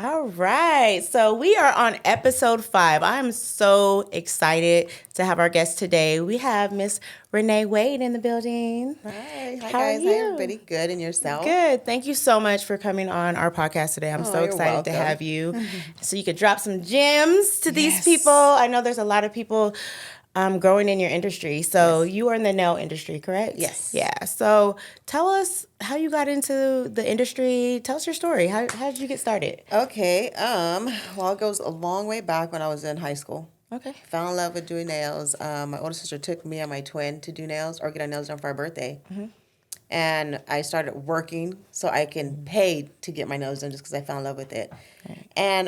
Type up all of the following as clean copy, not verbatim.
All right. So we are on episode 5. I'm so excited to have our guest today. We have Miss Renee Wade in the building. Hi How guys. are you? Hi everybody. Good, and yourself? Good. Thank you so much for coming on our podcast today. I'm so you're excited to welcome. have you. So you could drop some gems to these Yes. people. I know there's a lot of people growing in your industry. So you are in the nail industry, correct? Yes. Yeah. So tell us how you got into the industry. Tell us your story. How did you get started? Okay. Well, it goes a long way back when I was in high school. Okay. Fell in love with doing nails. My older sister took me and my twin to do nails or get our nails done for our birthday. Mm-hmm. And I started working so I can pay to get my nails done just because I fell in love with it. Right. And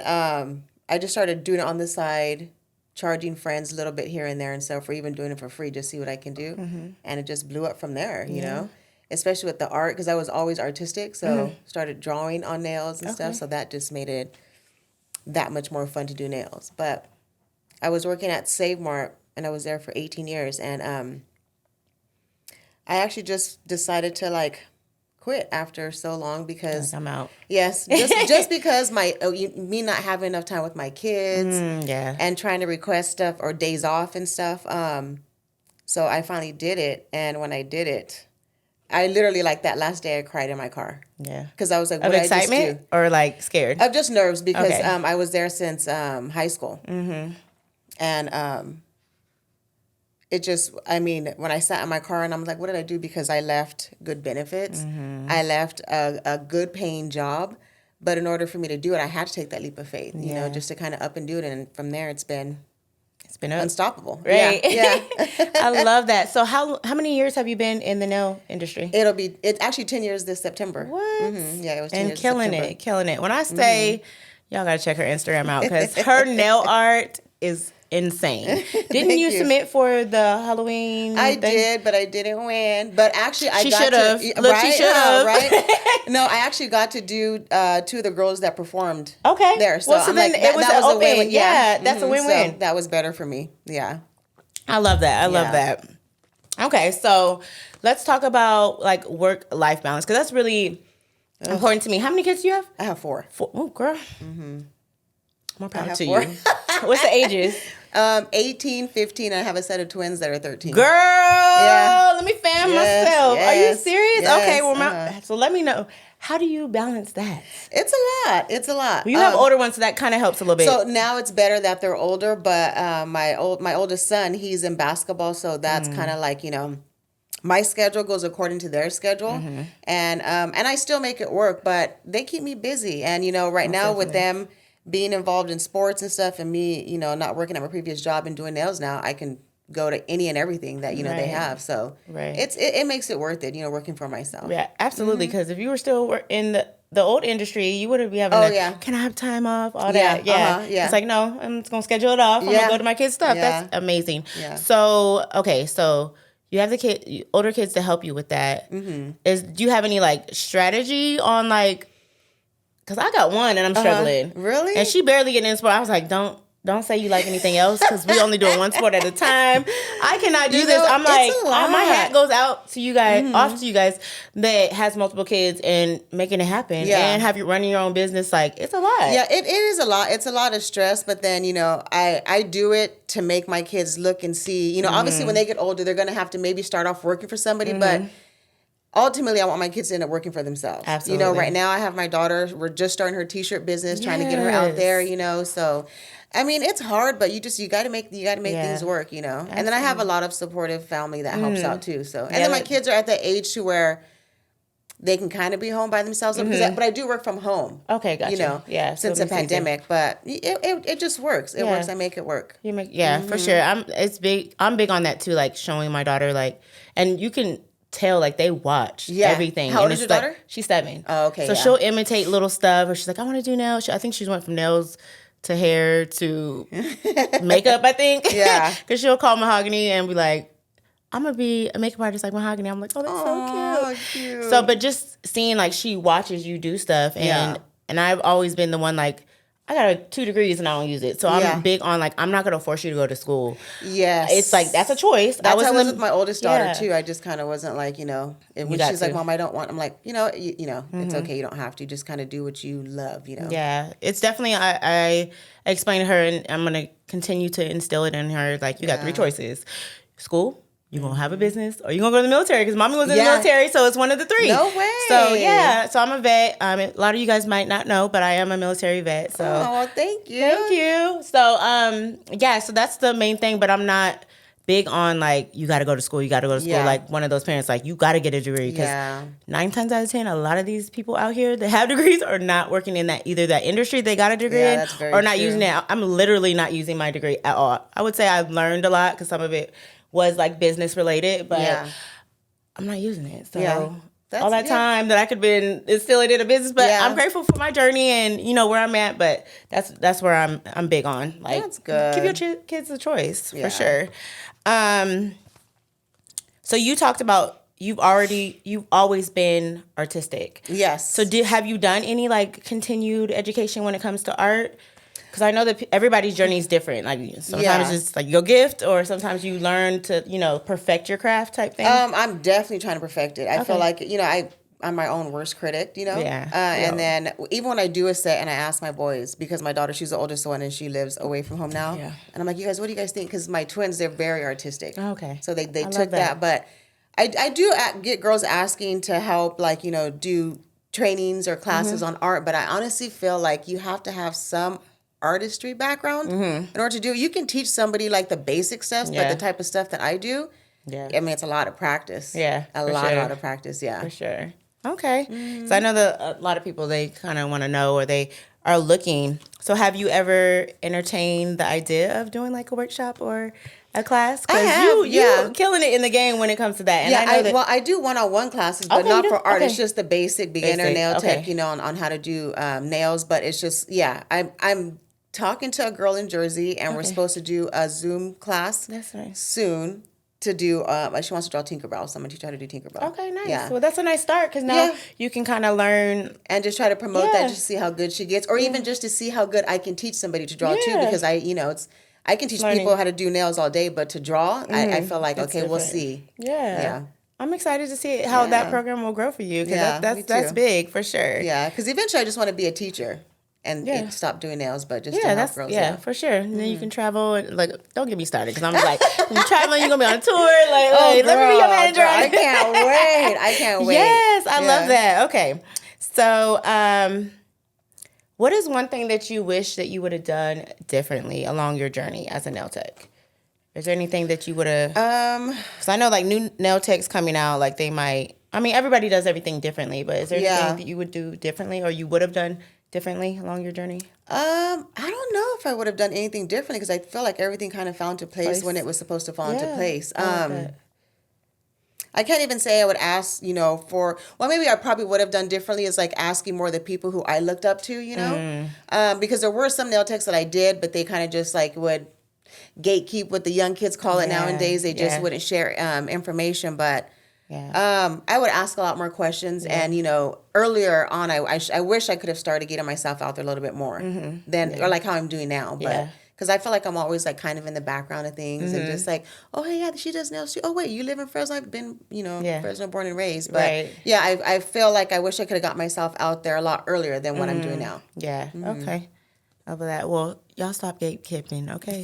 I just started doing it on the side, charging friends a little bit here and there and stuff, or even doing it for free, just see what I can do. Mm-hmm. And it just blew up from there, you know, especially with the art, because I was always artistic. So started drawing on nails and stuff. So that just made it that much more fun to do nails. But I was working at Save Mart, and I was there for 18 years. And I actually just decided to quit after so long because I'm out. Yes, just because me not having enough time with my kids, and trying to request stuff or days off and stuff. So I finally did it, and when I did it, I literally that last day I cried in my car. Yeah, because I was like, what "What did I just do?" Excitement or scared? Of just nerves because I was there since high school, and it just, when I sat in my car and I'm like, what did I do? Because I left good benefits. Mm-hmm. I left a good paying job. But in order for me to do it, I had to take that leap of faith, you know, just to kind of up and do it. And from there, it's been unstoppable. Right. Yeah. I love that. So how many years have you been in the nail industry? It's actually 10 years this September. What? Mm-hmm. Yeah, it was 10 years killing it. When I say, y'all got to check her Instagram out because her nail art is insane. Didn't you submit for the Halloween I thing? did, but I didn't win. But actually, she should have. Look, she should have. Right? No, I actually got to do 2 of the girls that performed there. So, well, so then it was a win. Yeah, that's a win-win. So that was better for me. Yeah. I love that. I love that. Okay, so let's talk about work-life balance because that's really important to me. How many kids do you have? I have 4. 4. Oh, girl. Mm-hmm. More power to you. What's the ages? 18, 15, and I have a set of twins that are 13. Girl, let me fan myself. Yes, are you serious? Yes, okay, well, so let me know. How do you balance that? It's a lot. Well, you have older ones, so that kind of helps a little bit. So now it's better that they're older, but my oldest son, he's in basketball, so that's kind of my schedule goes according to their schedule, and I still make it work, but they keep me busy, and right now definitely. with them being involved in sports and stuff, and me, not working at my previous job and doing nails now, I can go to any and everything that they have. So it makes it worth it, working for myself. Yeah, absolutely. Because if you were still in the old industry, you wouldn't be having can I have time off? All that. Yeah. Yeah. It's like, no, I'm just gonna schedule it off. I'm gonna go to my kids' stuff. Yeah. That's amazing. Yeah. So so you have the older kids to help you with that. Mm-hmm. Do you have any strategy on because I got one and I'm struggling. Really? And she barely getting in sport. I was like, don't say you like anything else because we only doing one sport at a time. I cannot do this. I'm like, my hat goes out to you guys, off to you guys that has multiple kids and making it happen and have you running your own business. It's a lot. Yeah, it is a lot. It's a lot of stress, but then, I do it to make my kids look and see, obviously when they get older, they're going to have to maybe start off working for somebody, but ultimately, I want my kids to end up working for themselves. Absolutely. Right now I have my daughter. We're just starting her t-shirt business, trying to get her out there. So, it's hard, but you got to make things work. And then I have a lot of supportive family that helps out too. So, and then my kids are at the age to where they can kind of be home by themselves. But I do work from home. Okay, gotcha. Since the pandemic, but it just works. It works. I make it work. For sure. I'm big on that too. Showing my daughter and you can tell they watch everything. How old is your daughter? She's 7. Oh, okay. So she'll imitate little stuff, or she's like, I want to do nails. I think she went from nails to hair to makeup. I think. Yeah. Because she'll call Mahogany and be like, I'm gonna be a makeup artist like Mahogany. I'm like, oh, that's so cute. So, but just seeing she watches you do stuff, and I've always been the one I got 2 degrees and I don't use it. So I'm big on like, I'm not going to force you to go to school. Yes. It's like, that's a choice. That's how I was with my oldest daughter too. I just kind of wasn't like, when she's like, Mom, I don't want, I'm like, it's okay. You don't have to. Just kind of do what you love, Yeah. It's definitely, I explained to her, and I'm going to continue to instill it in her. Like, you got 3 choices. School. You're going to have a business, or you're going to go to the military, because Mommy was in the military, so it's one of the 3. No way. So, yeah. So, I'm a vet. A lot of you guys might not know, but I am a military vet. So, oh, thank you. Thank you. So, so that's the main thing, but I'm not big on, like, you got to go to school, like one of those parents, like, you got to get a degree, because 9 times out of 10, a lot of these people out here that have degrees are not working in either that industry they got a degree in, or not using it. I'm literally not using my degree at all. I would say I've learned a lot, because some of it was like business related, but I'm not using it. So all that time that I could have been instilling in a business, but I'm grateful for my journey and where I'm at. But that's where I'm big on. Like, that's good. Give your kids a choice for sure. So you talked about you've always been artistic. Yes. So have you done any like continued education when it comes to art? Because I know that everybody's journey is different. Like, sometimes it's like your gift, or sometimes you learn to, perfect your craft type thing. I'm definitely trying to perfect it. I feel like, I'm my own worst critic, Yeah. And then even when I do a set and I ask my boys, because my daughter, she's the oldest one and she lives away from home now. Yeah. And I'm like, you guys, what do you guys think? Because my twins, they're very artistic. Okay. So they took that. But I do get girls asking to help, like, do trainings or classes on art. But I honestly feel like you have to have some artistry background in order to do it. You can teach somebody like the basic stuff, but the type of stuff that I do, I mean, it's a lot of practice. Yeah, a lot of practice. Yeah, for sure. Okay, so I know that a lot of people, they kind of want to know, or they are looking. So have you ever entertained the idea of doing like a workshop or a class? Because you killing it in the game when it comes to that. And I do one-on-one classes, but not for art. It's just the basic beginner nail tech, on how to do nails. But it's just, I'm talking to a girl in Jersey, and we're supposed to do a Zoom class soon to do, she wants to draw Tinkerbell, so I'm going to teach her how to do Tinkerbell. Okay, nice. Yeah. Well, that's a nice start, because now you can kind of learn. And just try to promote that, just to see how good she gets, or even just to see how good I can teach somebody to draw too, because I can teach people how to do nails all day, but to draw, I feel like, it's different. We'll see. Yeah. I'm excited to see how that program will grow for you, because that's big for sure. Yeah, because eventually I just want to be a teacher. And stop doing nails, but just to help girls. Yeah, for sure. And then you can travel. And, like, don't get me started, because I'm like, when you're traveling, you're gonna be on a tour. Like, let me be your manager. Girl, I can't wait. Yes, I love that. Okay, so what is one thing that you wish that you would have done differently along your journey as a nail tech? Is there anything that you would have? Because I know like new nail techs coming out, like they might. I mean, everybody does everything differently, but is there anything that you would do differently, or you would have done differently along your journey? I don't know if I would have done anything differently, because I feel like everything kind of fell into place when it was supposed to fall into place. I can't even say I would ask, maybe I probably would have done differently, is like asking more of the people who I looked up to, because there were some nail techs that I did, but they kind of just like would gatekeep, what the young kids call it nowadays. They just wouldn't share information, but I would ask a lot more questions, and earlier on, I wish I could have started getting myself out there a little bit more than, or like how I'm doing now, but because I feel like I'm always like kind of in the background of things, and just like, oh hey, she does nails too. Oh wait, you live in Fresno? I've been Fresno born and raised, but I feel like I wish I could have got myself out there a lot earlier than what I'm doing now. Okay, over that. Well, y'all stop gatekeeping, okay?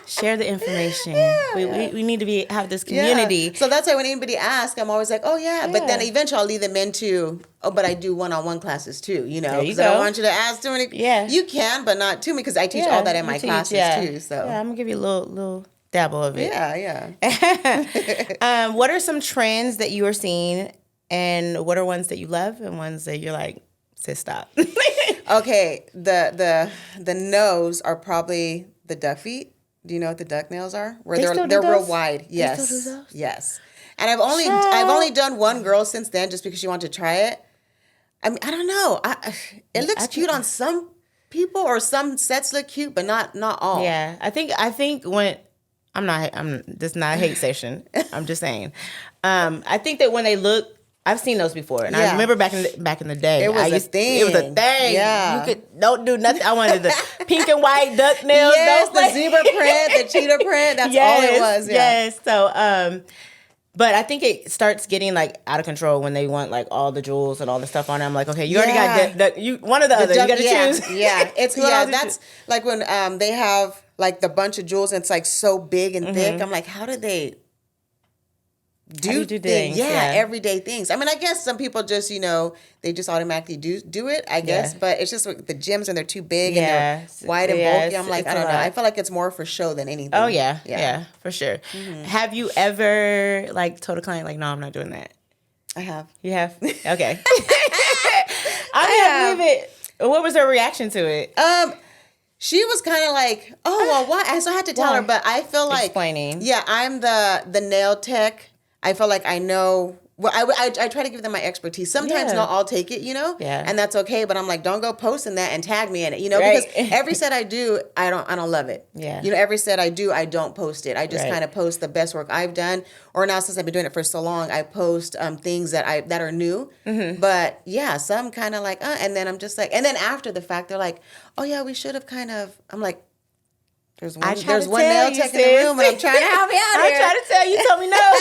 Share the information. We need to have this community. So that's why when anybody asks, I'm always like, oh but then eventually I'll lead them into, but I do one-on-one classes too, because I don't want you to ask too many. You can, but not too many, because I teach all that in my classes too. So I'm gonna give you a little dabble of it. Yeah. What are some trends that you are seeing, and what are ones that you love and ones that you're like, sis, stop? Okay, the nose are probably the duck feet. Do you know what the duck nails are? Where they're real wide. Yes. They still do those? Yes. And I've only done one girl since then, just because she wanted to try it. I mean, I don't know. It looks cute on some people, or some sets look cute, but not all. Yeah. I think when this is not a hate session. I'm just saying. I think that when they look I've seen those before, and I remember back in the day, it was a thing. It was a thing. Yeah, you don't do nothing. I wanted the pink and white duck nails. Yes, the zebra print, the cheetah print. That's all it was. Yeah. Yes. So, but I think it starts getting like out of control when they want like all the jewels and all the stuff on it. I'm like, okay, you already got you one or the other. You got to choose. Yeah, it's that's like when they have like the bunch of jewels and it's like so big and thick. I'm like, how did they do things? Yeah, everyday things. I mean, I guess some people just, they just automatically do it, I guess. But it's just like the gems and they're too big and they're wide and bulky. I'm like, I don't know. I feel like it's more for show than anything. Oh, yeah, for sure. Mm-hmm. Have you ever like told a client like, no, I'm not doing that? I have. You have? Okay. I believe it. What was her reaction to it? She was kind of like, oh, well, why? So I had to tell her, but I feel like... Explaining. Yeah, I'm the nail tech. I feel like I know... Well, I try to give them my expertise. Sometimes not all take it, Yeah. And that's okay, but I'm like, don't go posting that and tag me in it, because every set I do, I don't love it. Yeah. Every set I do, I don't post it. I just kind of post the best work I've done. Or now since I've been doing it for so long, I post things that are new. Mm-hmm. But yeah, some kind of like, and then I'm just like, and then after the fact, they're like, oh yeah, we should have kind of, I'm like, there's one nail tech in the room, and I'm trying to help you out here. I'm trying to tell you. You told me no.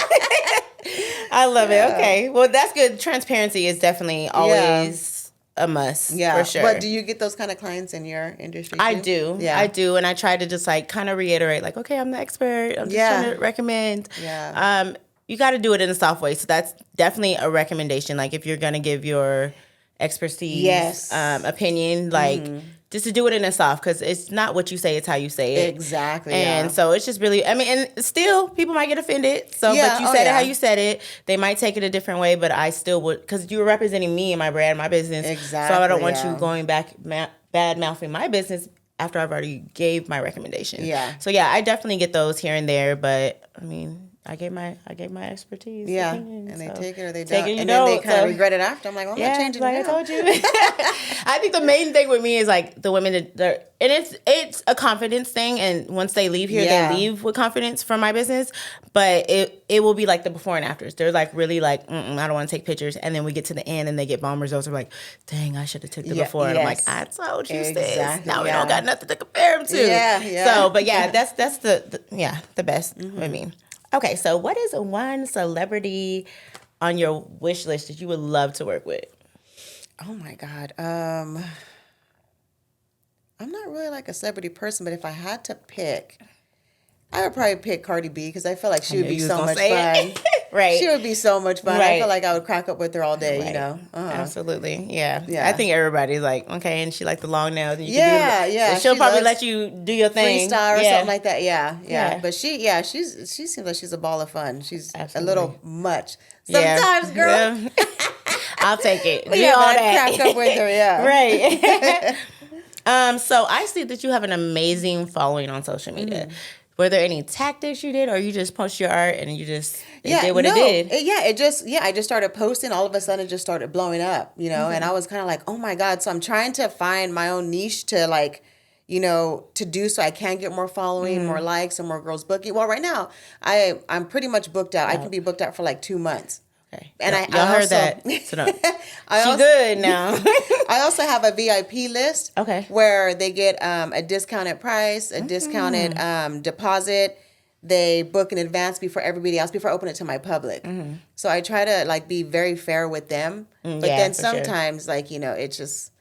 I love it. Okay. Well, that's good. Transparency is definitely always a must. Yeah. For sure. But do you get those kind of clients in your industry too? I do. Yeah. I do. And I try to just like kind of reiterate like, okay, I'm the expert. I'm just trying to recommend. Yeah. You got to do it in a soft way. So that's definitely a recommendation. Like if you're going to give your expertise, opinion, like just to do it in a soft, because it's not what you say, it's how you say it. Exactly. And so it's just really, I mean, and still people might get offended. So, but you said it how you said it. They might take it a different way, but I still would, because you were representing me and my brand, my business. Exactly. So I don't want you going back bad mouthing my business after I've already gave my recommendation. Yeah. So yeah, I definitely get those here and there, but I mean, I gave my expertise. Yeah, opinion, and they so. take it or they take don't. It, and then they kind of regret it after. I'm like, well, I'm not changing like it I told you. I think the main thing with me is like the women and it's a confidence thing. And once they leave here, they leave with confidence from my business. But it will be like the before and afters. They're like really like, I don't want to take pictures. And then we get to the end and they get bomb results. They're like, dang, I should have took the before. And I'm like, I told you sis. Now we don't got nothing to compare them to. Yeah. So, but yeah, that's the best with me. Okay, so what is one celebrity on your wish list that you would love to work with? Oh my God. I'm not really like a celebrity person, but if I had to pick, I would probably pick Cardi B because I feel like she would be so much fun. Right. She would be so much fun. Right. I feel like I would crack up with her all day, Absolutely. Yeah. I think everybody's like, okay, and she like the long nails. And you yeah. So she'll probably let you do your thing. Freestyle or something like that. Yeah. But she seems like she's a ball of fun. She's a little much. Sometimes, girl. Yeah. I'll take it. But I'd crack up with her, Right. So I see that you have an amazing following on social media. Mm-hmm. Were there any tactics you did, or you just post your art and you just did what it did? I just started posting. All of a sudden, it just started blowing up, and I was kind of like, oh my God. So I'm trying to find my own niche to like, to do so I can get more following, more likes, and more girls booking. Well, right now, I'm pretty much booked out. I can be booked out for like 2 months. Okay. And y'all heard that. So no. She's good now. I also have a VIP list. Okay. Where they get a discounted price, a discounted deposit. They book in advance before everybody else, before I open it to my public. Mm-hmm. So I try to like be very fair with them. But then sometimes like, it's just,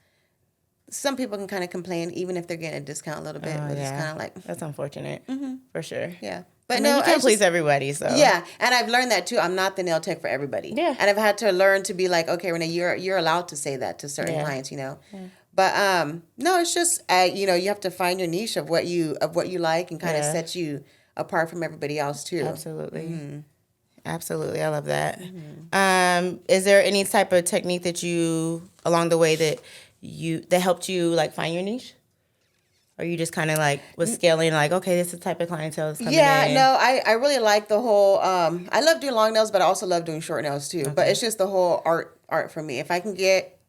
some people can kind of complain even if they're getting a discount a little bit. But it's kind of like. That's unfortunate. Mm-hmm. For sure. Yeah. But you can't please everybody, so. Yeah, and I've learned that too. I'm not the nail tech for everybody. Yeah. And I've had to learn to be like, okay, Renee, you're allowed to say that to certain clients, Yeah. But no, it's just you have to find your niche of what you like and kind of set you apart from everybody else too. Absolutely. Mm-hmm. Absolutely. I love that. Mm-hmm. Is there any type of technique that you along the way that helped you like find your niche? Or you just kind of like was scaling like, okay, this is the type of clientele that's coming in? I really like the whole, I love doing long nails, but I also love doing short nails too. Okay. But it's just the whole art for me. If I can get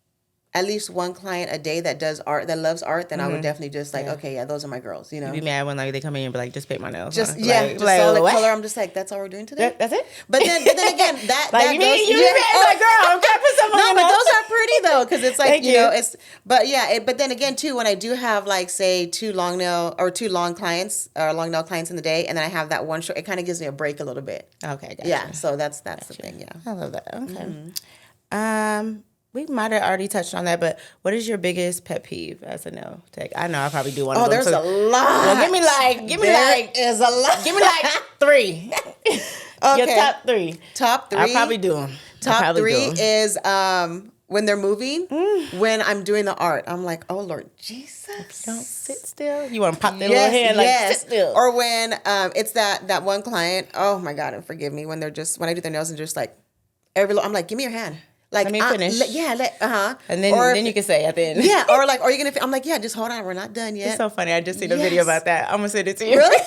at least one client a day that does art, that loves art, then I would definitely just like, okay, yeah, those are my girls, you know. You'd be mad when like they come in and be like, just paint my nails. Just huh? yeah, like, just like, solid what? color. I'm just like, that's all we're doing today. That's it. But then again, that like that you goes, mean you like, girl, I'm trying to put something no, on but your those are pretty though, because it's like Thank you know, it's but yeah, but then again too, when I do have like say two long nail clients or long nail clients in the day, and then I have that one short, it kind of gives me a break a little bit. Okay, gotcha. Yeah, so that's the thing. Yeah, I love that. Okay. We might have already touched on that, but what is your biggest pet peeve as a nail tech? I know I probably do one of them. Oh, there's a lot. Well, give me is a lot. Give me like 3. Okay. Your top 3. Top 3. I probably do them. Top 3 is when they're moving. When I'm doing the art, I'm like, oh Lord Jesus, don't sit still. You want to pop their little hand like sit still. Or when it's that one client. Oh my God, and forgive me when I do their nails and just like I'm like, give me your hand. Like, let me finish. And then you can say at the end. Yeah, or like, are you gonna? I'm like, yeah, just hold on, we're not done yet. It's so funny. I just seen a video about that. I'm gonna send it to you. Really?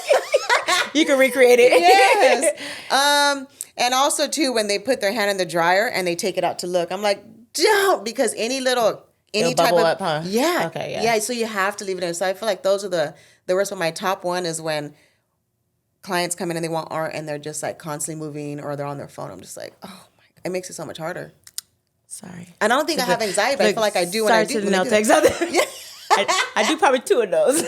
You can recreate it. Yes. And also too, when they put their hand in the dryer and they take it out to look, I'm like, don't, because any type bubble of up, huh? Yeah. Okay. Yeah. So you have to leave it in. So I feel like those are the worst. But my top one is when clients come in and they want art and they're just like constantly moving or they're on their phone. I'm just like, oh my God, it makes it so much harder. Sorry. And I don't think I have anxiety, but I feel like I do when I do. Sorry to the nail techs out there. Yeah. I do probably 2 of those.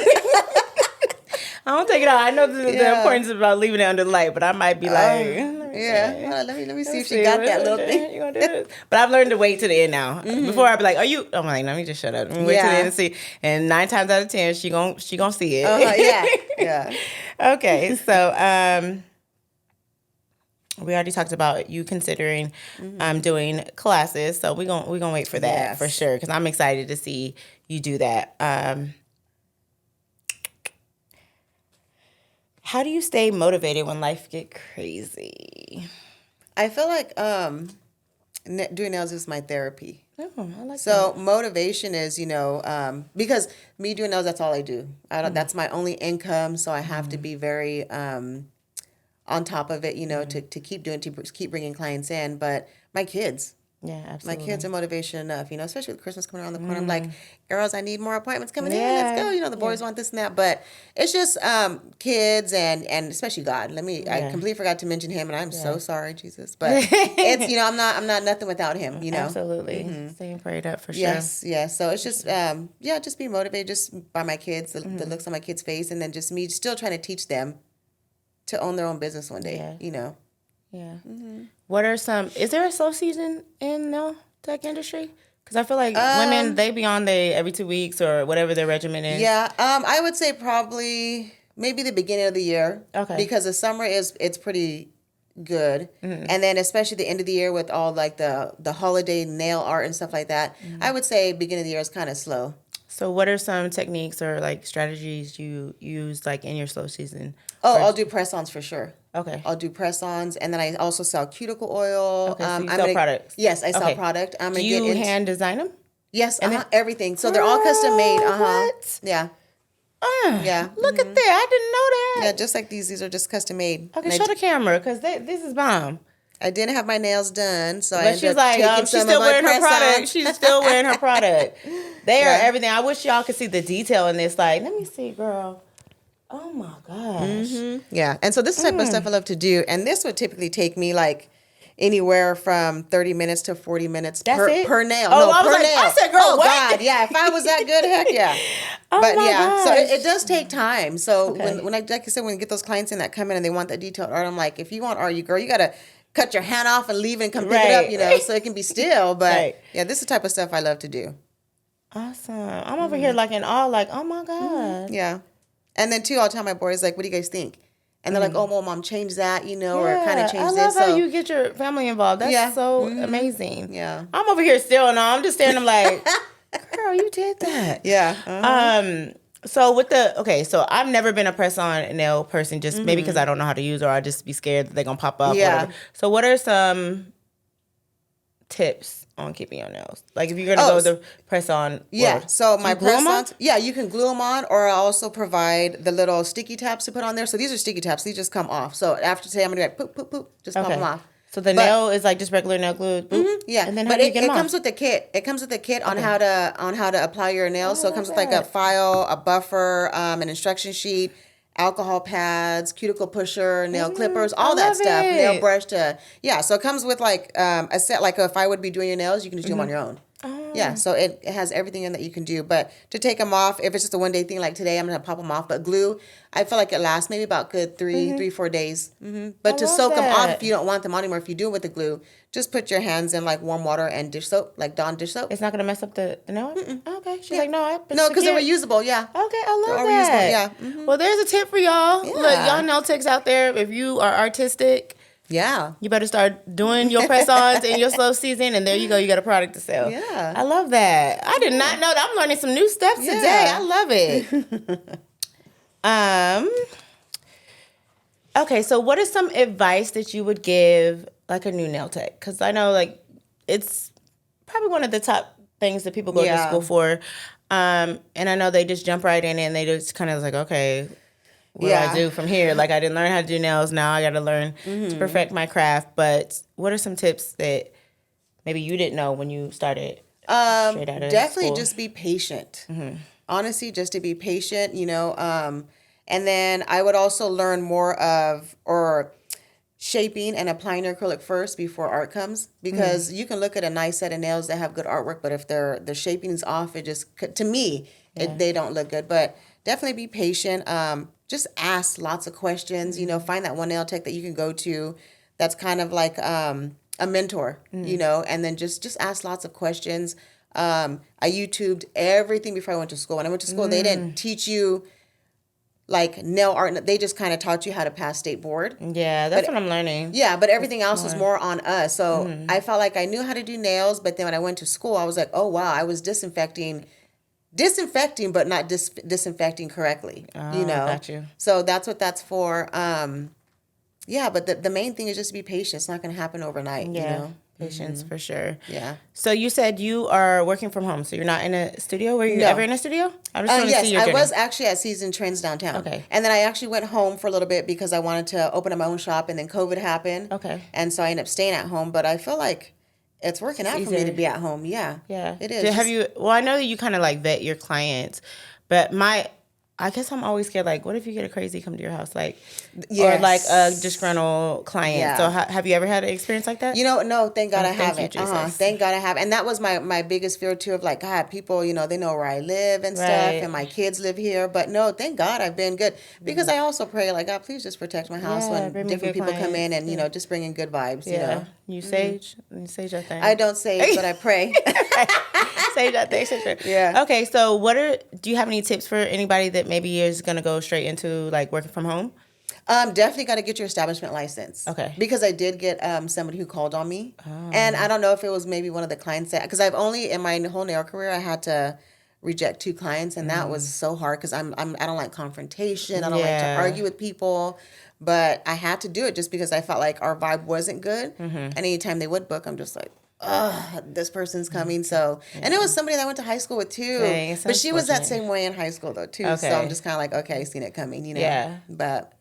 I don't take it out. I know the importance about leaving it under the light, but I might be like, let me see if she got that little thing. You gonna do this? But I've learned to wait to the end now. Before I'd be like, I'm like, let me just shut up. Let me wait to the end and see. And 9 times out of 10, she gonna see it. Yeah. Okay, so we already talked about you considering doing classes, so we're gonna wait for that for sure, because I'm excited to see you do that. How do you stay motivated when life get crazy? I feel like doing nails is my therapy. Oh, I like so motivation is, because me doing nails, that's all I do. That's my only income, so I have to be very on top of it, to keep bringing clients in. But my kids. Yeah, absolutely. My kids are motivation enough, especially with Christmas coming around the corner. I'm like, girls, I need more appointments coming in. Let's go. The boys want this and that. But it's just kids and especially God. I completely forgot to mention him, and I'm so sorry, Jesus. But it's, I'm not nothing without him, Absolutely. Staying prayed up for sure. Yes. So it's just, just be motivated just by my kids, the looks on my kids' face, and then just me still trying to teach them to own their own business one day, Yeah. What are is there a slow season in the tech industry? Because I feel like women, they be on every 2 weeks or whatever their regimen is. Yeah. I would say probably maybe the beginning of the year. Okay. Because the summer it's pretty good. And then especially the end of the year with all like the holiday nail art and stuff like that, I would say beginning of the year is kind of slow. So what are some techniques or like strategies you use like in your slow season? Oh, I'll do press-ons for sure. Okay. I'll do press-ons, and then I also sell cuticle oil. Okay, so you sell products. Yes, I sell product. Do you hand design them? Yes, everything. So they're all custom made. What? Yeah. Yeah. Look at that. I didn't know that. Yeah, just like these. These are just custom made. Okay, show the camera, because this is bomb. I didn't have my nails done, so but she's like, she's still wearing her product. She's still wearing her product. They are everything. I wish y'all could see the detail in this. Like, let me see, girl. Oh my gosh. Yeah, and so this type of stuff I love to do, and this would typically take me like anywhere from 30 minutes to 40 minutes per nail. Oh, no, per nail. I said, girl, what? God, yeah. If I was that good, heck yeah. But yeah, so it does take time. So when I, like I said, when you get those clients in that come in and they want that detailed art, I'm like, if you want art, you gotta cut your hand off and leave it and come pick it up, so it can be still. But yeah, this is the type of stuff I love to do. Awesome. I'm over here like in awe, like, oh my God. Yeah. And then too, I'll tell my boys, like, what do you guys think? And they're like, oh, well, Mom, change that, or kind of change this. I love how you get your family involved. That's so amazing. Yeah. I'm over here still, and I'm just standing like, girl, you did that. Yeah. So so I've never been a press-on nail person, just maybe because I don't know how to use, or I just be scared that they're going to pop up. Yeah. Whatever. So what are some tips on keeping your nails? Like if you're going to go with the press-on. Yeah. So my press-ons. Yeah, you can glue them on, or I also provide the little sticky tabs to put on there. So these are sticky tabs. These just come off. So after today, I'm going to be like, poop, poop, poop. Just pop them off. So the nail is like just regular nail glue. Yeah, and then but it them comes with the kit. It comes with the kit on how to apply your nails. So it comes with like a file, a buffer, an instruction sheet, alcohol pads, cuticle pusher, nail clippers, all that stuff. Nail brush so it comes with like a set. Like if I would be doing your nails, you can just do them on your own. Yeah, so it has everything in that you can do. But to take them off, if it's just a one day thing like today, I'm going to pop them off. But glue, I feel like it lasts maybe about good 3-4 days. But to soak them off, if you don't want them on anymore, if you do it with the glue, just put your hands in like warm water and dish soap, like Dawn dish soap. It's not going to mess up the nail? Okay. She's like, no. No, because they're reusable, yeah. Okay, I love that. Yeah. Well, there's a tip for y'all. Yeah. Look, y'all nail techs out there, if you are artistic, you better start doing your press-ons in your slow season, and there you go. You got a product to sell. Yeah. I love that. I did not know that. I'm learning some new stuff today. I love it. Okay, so what is some advice that you would give, like, a new nail tech? Because I know, like, it's probably one of the top things that people go to school for. And I know they just jump right in and they just kind of like, okay, what do I do from here? Like, I didn't learn how to do nails. Now I got to learn to perfect my craft. But what are some tips that maybe you didn't know when you started straight out of definitely school? just be patient. Honestly, just to be patient, and then I would also learn more of shaping and applying your acrylic first before art comes, because you can look at a nice set of nails that have good artwork, but if their shaping is off, it just, to me, they don't look good. But definitely be patient. Just ask lots of questions. Find that one nail tech that you can go to that's kind of like a mentor, and then just ask lots of questions. I YouTubed everything before I went to school. When I went to school, they didn't teach you like nail art. They just kind of taught you how to pass state board. Yeah, that's what I'm learning. Yeah, but everything else was more on us. So I felt like I knew how to do nails, but then when I went to school, I was like, oh, wow, I was disinfecting, but not disinfecting correctly. Got you. So that's what that's for. But the main thing is just to be patient. It's not going to happen overnight. Patience for sure. Yeah. So you said you are working from home, so you're not in a studio. Were you ever in a studio? I just want to see your journey. I was actually at Season Trends downtown. Okay. And then I actually went home for a little bit because I wanted to open up my own shop, and then COVID happened. Okay. And so I ended up staying at home, but I feel like it's working out for me to be at home. Yeah. Yeah. It is. Well, I know that you kind of like vet your clients, but I guess I'm always scared, like, what if you get a crazy come to your house, like, or like a disgruntled client? Yeah. So have you ever had an experience like that? No, thank God I haven't. Thank God I have. And that was my biggest fear too, of like, God, people, they know where I live and stuff, and my kids live here. But no, thank God I've been good, because I also pray, like, God, please just protect my house when different people come in, and just bring in good vibes. You sage? You sage that thing? I don't sage, but I pray. Sage that thing. Yeah. Okay, so do you have any tips for anybody that maybe is going to go straight into like working from home? Definitely got to get your establishment license. Okay. Because I did get somebody who called on me, and I don't know if it was maybe one of the clients that, because I've only in my whole nail career I had to reject 2 clients, and that was so hard because I don't like confrontation. I don't like to argue with people. But I had to do it just because I felt like our vibe wasn't good. And anytime they would book, I'm just like, this person's coming. So, and it was somebody that I went to high school with too. Dang, but she was that same way in high school though too. Okay. So I'm just kind of like, okay, I seen it coming, Yeah. But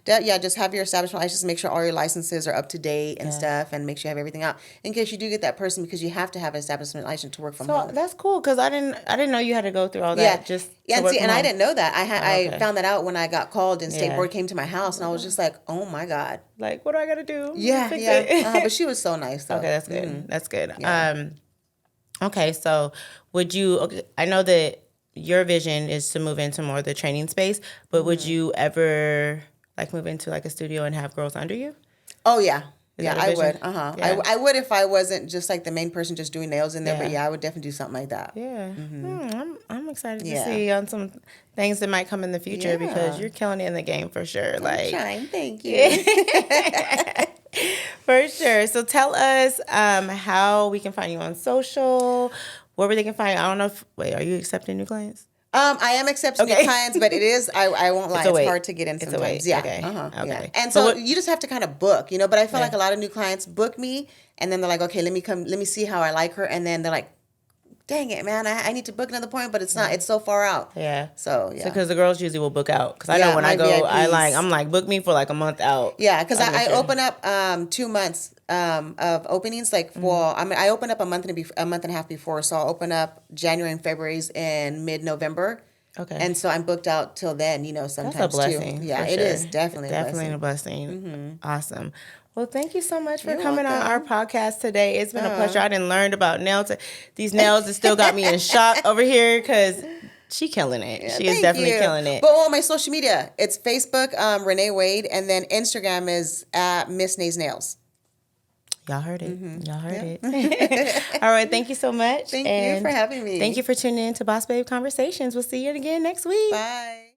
just have your establishment license. Make sure all your licenses are up to date and stuff, and make sure you have everything out in case you do get that person, because you have to have an establishment license to work from home. So that's cool, because I didn't know you had to go through all that. I didn't know that. I found that out when I got called and State Board came to my house, and I was just like, oh my God, like, what do I got to do? But she was so nice though. Okay, that's good. That's good. Yeah. Okay, so I know that your vision is to move into more of the training space, but would you ever like move into like a studio and have girls under you? Oh yeah. I would. Yeah. I would if I wasn't just like the main person just doing nails in there. But I would definitely do something like that. Yeah. I'm excited to see on some things that might come in the future, because you're killing it in the game for sure. I'm trying. Thank you. For sure. So tell us how we can find you on social, where they can find you. I don't know are you accepting new clients? I am accepting new clients, but it is, I won't lie, it's hard to get in sometimes. Yeah. Okay. Yeah. And so you just have to kind of book, but I feel like a lot of new clients book me, and then they're like, okay, let me see how I like her, and then they're like, dang it, man, I need to book another appointment, but it's not. It's so far out. Yeah. So, yeah. Because the girls usually will book out. Because I know when I go, VIPs. I'm like, book me for like a month out. Yeah, because I open up 2 months of openings. Like, I open up a month and a half before. So I'll open up January and February's in mid-November. Okay. And so I'm booked out till then, sometimes that's a blessing, too. Yeah, it is definitely a blessing. Mm-hmm. Awesome. Well, thank you so much for coming on our podcast today. It's been a pleasure. I didn't learn about nails. These nails that still got me in shock over here because she killing it. Yeah, she is definitely killing it. But on my social media, it's Facebook, Renee Wade, and then Instagram is at Miss Nays Nails. Y'all heard it. Mm-hmm. Y'all heard it. All right. Thank you so much. Thank you for having me. Thank you for tuning in to Boss Babe Conversations. We'll see you again next week. Bye.